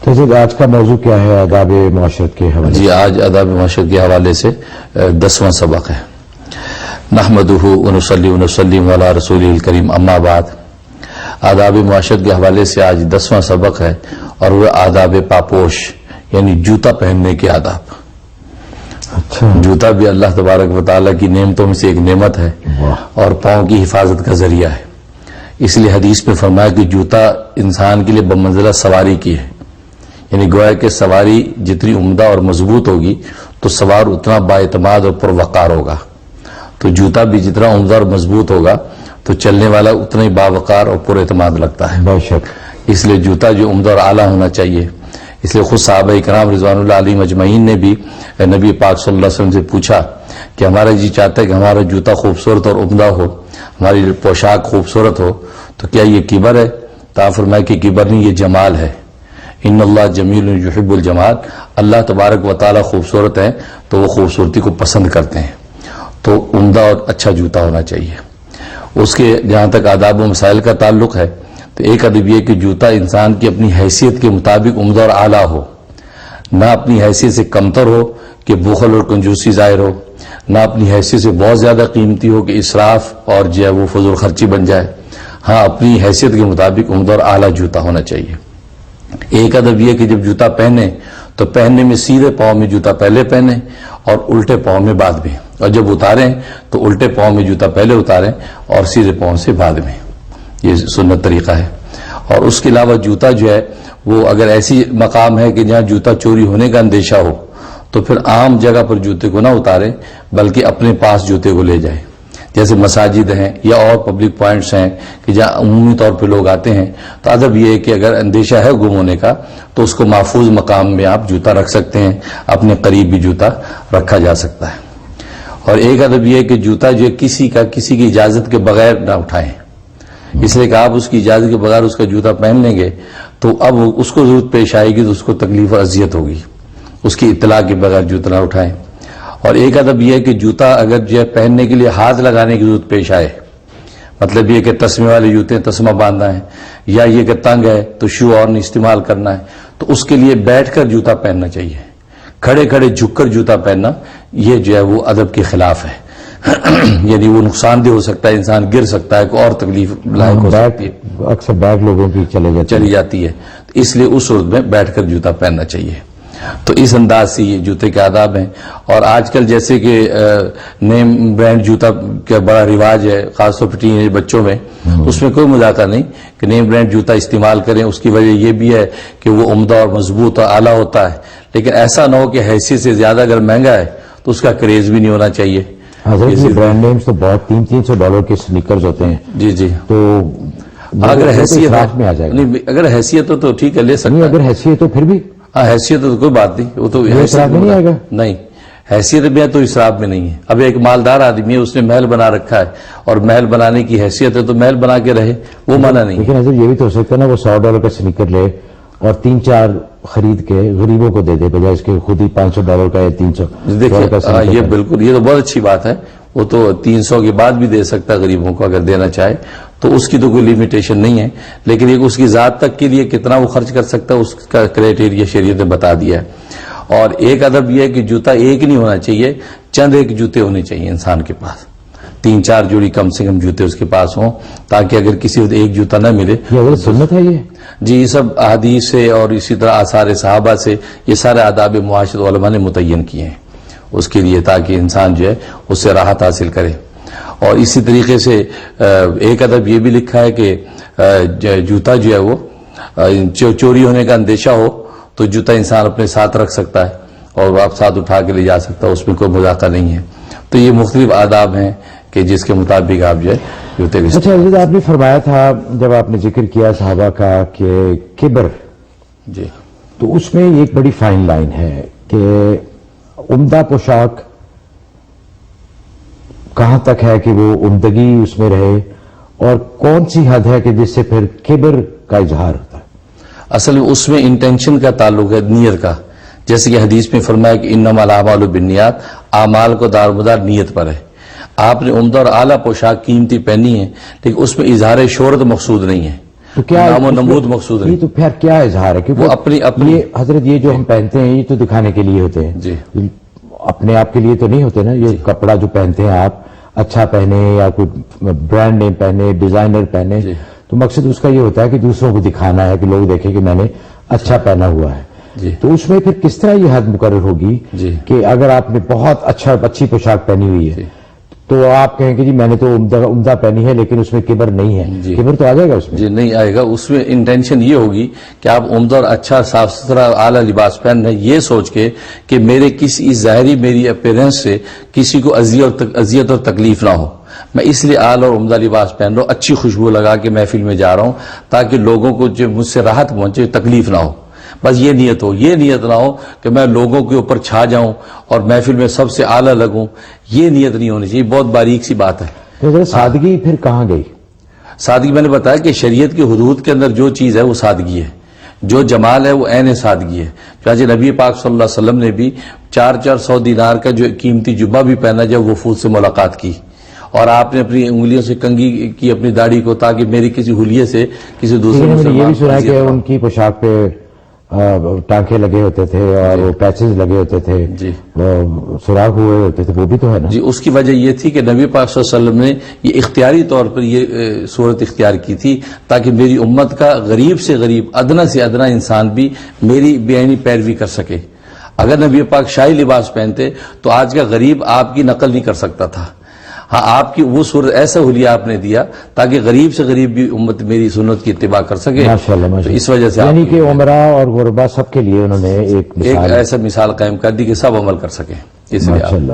تو آج کا موضوع کیا ہے آداب معاشرت کے حوالے؟ جی آج آداب معاشرت کے حوالے سے 10واں سبق ہے. نحمدہ ونصلی ونسلم علی رسولہ الکریم، اما بعد. آداب معاشرت کے حوالے سے آج 10واں سبق ہے اور وہ آداب پاپوش یعنی جوتا پہننے کے آداب. اچھا، جوتا بھی اللہ تبارک و تعالیٰ کی نعمتوں میں سے ایک نعمت ہے اور پاؤں کی حفاظت کا ذریعہ ہے. اس لیے حدیث میں فرمایا کہ جوتا انسان کے لیے بمنزلہ سواری کی ہے، یعنی گویا کہ سواری جتنی عمدہ اور مضبوط ہوگی تو سوار اتنا بااعتماد اور پروقار ہوگا. تو جوتا بھی جتنا عمدہ اور مضبوط ہوگا تو چلنے والا اتنا ہی باوقار اور پر اعتماد لگتا ہے. بے شک. اس لیے جوتا جو عمدہ اور اعلیٰ ہونا چاہیے. اس لیے خود صحابہ کرام رضوان اللہ علیہم اجمعین نے بھی نبی پاک صلی اللہ علیہ وسلم سے پوچھا کہ ہمارا جی چاہتا ہے کہ ہمارا جوتا خوبصورت اور عمدہ ہو، ہماری پوشاک خوبصورت ہو، تو کیا یہ کبر ہے؟ تو آپ فرمائے کہ کبر نہیں، یہ جمال ہے. ان اللہ جمیل یحب الجمال، اللہ تبارک و تعالی خوبصورت ہے تو وہ خوبصورتی کو پسند کرتے ہیں. تو عمدہ اور اچھا جوتا ہونا چاہیے. اس کے جہاں تک آداب و مسائل کا تعلق ہے تو ایک ادب یہ کہ جوتا انسان کی اپنی حیثیت کے مطابق عمدہ اور اعلیٰ ہو، نہ اپنی حیثیت سے کمتر ہو کہ بخل اور کنجوسی ظاہر ہو، نہ اپنی حیثیت سے بہت زیادہ قیمتی ہو کہ اسراف اور جو ہے وہ فضول خرچی بن جائے. ہاں، اپنی حیثیت کے مطابق عمدہ اور اعلیٰ جوتا ہونا چاہیے. ایک ادب یہ کہ جب جوتا پہنے تو پہننے میں سیدھے پاؤں میں جوتا پہلے پہنے اور الٹے پاؤں میں بعد میں، اور جب اتاریں تو الٹے پاؤں میں جوتا پہلے اتاریں اور سیدھے پاؤں سے بعد میں. یہ سنت طریقہ ہے. اور اس کے علاوہ جوتا جو ہے وہ اگر ایسی مقام ہے کہ جہاں جوتا چوری ہونے کا اندیشہ ہو تو پھر عام جگہ پر جوتے کو نہ اتاریں بلکہ اپنے پاس جوتے کو لے جائیں. جیسے مساجد ہیں یا اور پبلک پوائنٹس ہیں کہ جہاں عمومی طور پہ لوگ آتے ہیں، تو ادب یہ ہے کہ اگر اندیشہ ہے گم ہونے کا تو اس کو محفوظ مقام میں آپ جوتا رکھ سکتے ہیں، اپنے قریب بھی جوتا رکھا جا سکتا ہے. اور ایک ادب یہ ہے کہ جوتا جو ہے کسی کی اجازت کے بغیر نہ اٹھائیں. اس لیے کہ آپ اس کی اجازت کے بغیر اس کا جوتا پہن لیں گے تو اب اس کو ضرورت پیش آئے گی تو اس کو تکلیف اور اذیت ہوگی. اس کی اطلاع کے بغیر جوتا نہ اٹھائیں. اور ایک ادب یہ ہے کہ جوتا اگر جو ہے پہننے کے لیے ہاتھ لگانے کی ضرورت پیش آئے، مطلب یہ کہ تسمے والے جوتے تسمہ باندھنا ہے، یا یہ کہ تنگ ہے تو شو اور نہیں استعمال کرنا ہے، تو اس کے لیے بیٹھ کر جوتا پہننا چاہیے. کھڑے کھڑے جھک کر جوتا پہننا یہ جو ہے وہ ادب کے خلاف ہے. یعنی وہ نقصان دہ ہو سکتا ہے، انسان گر سکتا ہے، کوئی اور تکلیف لائق ہو سکتی ہے. اکثر بیگ لوگوں کی چلی جاتی ہے. اس لیے اس صورت میں بیٹھ کر جوتا پہننا چاہیے. تو اس انداز سے یہ جوتے کے آداب ہیں. اور آج کل جیسے کہ نیم برانڈ جوتا کا بڑا رواج ہے، خاص طور پر ٹین ایج بچوں میں، اس میں کوئی مذاکرہ نہیں کہ نیم برانڈ جوتا استعمال کریں. اس کی وجہ یہ بھی ہے کہ وہ عمدہ اور مضبوط اور اعلیٰ ہوتا ہے، لیکن ایسا نہ ہو کہ حیثیت سے زیادہ اگر مہنگا ہے تو اس کا کریز بھی نہیں ہونا چاہیے. برانڈ نیمز تو بہت $300 کے سنیکرز ہوتے ہیں. جی تو اگر حیثیت میں آ جائے گا. اگر حیثیت ہو تو ٹھیک ہے، لے سکتے ہیں. اگر حیثیت تو پھر بھی حیثیت تو کوئی بات نہیں، وہ تو اسراف میں نہیں آئے گا. نہیں، حیثیت بھی ہے تو اسراف میں نہیں ہے. اب ایک مالدار آدمی ہے، اس نے محل بنا رکھا ہے اور محل بنانے کی حیثیت ہے تو محل بنا کے رہے، وہ منع نہیں. لیکن حضرت یہ بھی تو ہو سکتا ہے نا وہ $100 کا سنیکر لے اور 3-4 خرید کے غریبوں کو دے دے بجائے اس کے خود ہی $500 کا یا $300 کا. یہ بالکل، یہ تو بہت اچھی بات ہے. وہ تو 300 کے بعد بھی دے سکتا ہے غریبوں کو اگر دینا چاہے تو اس کی تو کوئی لمیٹیشن نہیں ہے. لیکن ایک اس کی ذات تک کے لیے کتنا وہ خرچ کر سکتا ہے اس کا کرائٹیریا شریعت نے بتا دیا ہے. اور ایک ادب یہ ہے کہ جوتا ایک نہیں ہونا چاہیے، چند ایک جوتے ہونے چاہیے انسان کے پاس. 3-4 جوڑی کم سے کم جوتے اس کے پاس ہوں تاکہ اگر کسی وقت ایک جوتا نہ ملے. یہ سنت ہے یہ؟ جی، یہ سب احادیث سے اور اسی طرح آثار صحابہ سے یہ سارے آداب معاشرت علماء نے متعین کیے ہیں اس کے لیے تاکہ انسان جو ہے اس سے راحت حاصل کرے. اور اسی طریقے سے ایک ادب یہ بھی لکھا ہے کہ جوتا جو ہے وہ چوری ہونے کا اندیشہ ہو تو جوتا انسان اپنے ساتھ رکھ سکتا ہے اور آپ ساتھ اٹھا کے لے جا سکتا ہے، اس میں کوئی مذاکرہ نہیں ہے. تو یہ مختلف آداب ہیں کہ جس کے مطابق آپ جو ہے جوتے بھی. اچھا حضرت، آپ نے فرمایا تھا جب آپ نے ذکر کیا صحابہ کا کہ کبر، جی، تو اس میں ایک بڑی فائن لائن ہے کہ عمدہ پوشاک کہاں تک ہے کہ وہ عمدگی اس میں رہے اور کون سی حد ہے کہ جس سے پھر کبر کا اظہار ہوتا ہے. اصل میں اس میں انٹینشن کا تعلق ہے، نیت کا. جیسے کہ حدیث میں فرمایا کہ انما الاعمال بالنیات، اعمال کو دارمدار نیت پر ہے. آپ نے عمدہ اور اعلیٰ پوشاک قیمتی پہنی ہے لیکن اس میں اظہار شہرت مقصود نہیں ہے. تو کیا نام و نمود مقصود یہ نہیں. تو پھر کیا اظہار ہے؟ وہ اپنی یہ حضرت یہ جو ہم پہنتے ہیں یہ تو دکھانے کے لیے ہوتے ہیں جی اپنے آپ کے لیے تو نہیں ہوتے نا. یہ کپڑا جو پہنتے ہیں آپ اچھا پہنے یا کوئی برانڈ نیم پہنے ڈیزائنر پہنے جی. تو مقصد اس کا یہ ہوتا ہے کہ دوسروں کو دکھانا ہے کہ لوگ دیکھیں کہ میں نے اچھا پہنا ہوا ہے. جی تو اس میں پھر کس طرح یہ حد مقرر ہوگی جی. کہ اگر آپ نے بہت اچھی پوشاک پہنی ہوئی ہے تو آپ کہیں کہ جی میں نے تو عمدہ پہنی ہے لیکن اس میں کبر نہیں ہے. جی. کبر تو آ جائے گا اس میں. جی نہیں آئے گا. اس میں انٹینشن یہ ہوگی کہ آپ عمدہ اور اچھا صاف ستھرا اعلیٰ لباس پہن رہے ہیں یہ سوچ کے کہ میرے کسی ظاہری میری اپیرنس سے کسی کو اذیت اور تکلیف نہ ہو. میں اس لیے اعلیٰ اور عمدہ لباس پہن رہا ہوں, اچھی خوشبو لگا کے محفل میں جا رہا ہوں تاکہ لوگوں کو جو مجھ سے راحت پہنچے تکلیف نہ ہو. بس یہ نیت ہو. یہ نیت نہ ہو کہ میں لوگوں کے اوپر چھا جاؤں اور محفل میں سب سے اعلیٰ لگوں. یہ نیت نہیں ہونی چاہیے. بہت باریک سی بات ہے. تو ذرا سادگی پھر کہاں گئی؟ سادگی میں نے بتایا کہ شریعت کی حدود کے اندر جو چیز ہے وہ سادگی ہے, جو جمال ہے وہ عین سادگی ہے. چنانچہ نبی پاک صلی اللہ علیہ وسلم نے بھی 400 دینار کا جو قیمتی جبہ بھی پہنا جب وفود سے ملاقات کی, اور آپ نے اپنی انگلیوں سے کنگھی کی اپنی داڑھی کو تاکہ میری کسی حلیے سے کسی دوسرے میں نے یہ بھی سنا ہے مسلمان کہ ان کی پوشاک پہ ٹانکے لگے ہوتے تھے اور وہ پیچز لگے ہوتے تھے, جی سوراخ ہوئے ہوتے تھے, وہ بھی تو ہے نا. جی اس کی وجہ یہ تھی کہ نبی پاک صلی اللہ علیہ وسلم نے یہ اختیاری طور پر یہ صورت اختیار کی تھی تاکہ میری امت کا غریب سے غریب ادنا سے ادنا انسان بھی میری بے عینی پیروی کر سکے. اگر نبی پاک شاہی لباس پہنتے تو آج کا غریب آپ کی نقل نہیں کر سکتا تھا. ہاں آپ کی وہ صورت ایسا حلیہ آپ نے دیا تاکہ غریب سے غریب بھی امت میری سنت کی اتباع کر سکے. ماشاءاللہ تو اس وجہ سے یعنی کہ عمرہ اور غربا سب کے لیے انہوں نے ایک ایسا مثال قائم کر دی کہ سب عمل کر سکیں. اس لیے ماشاءاللہ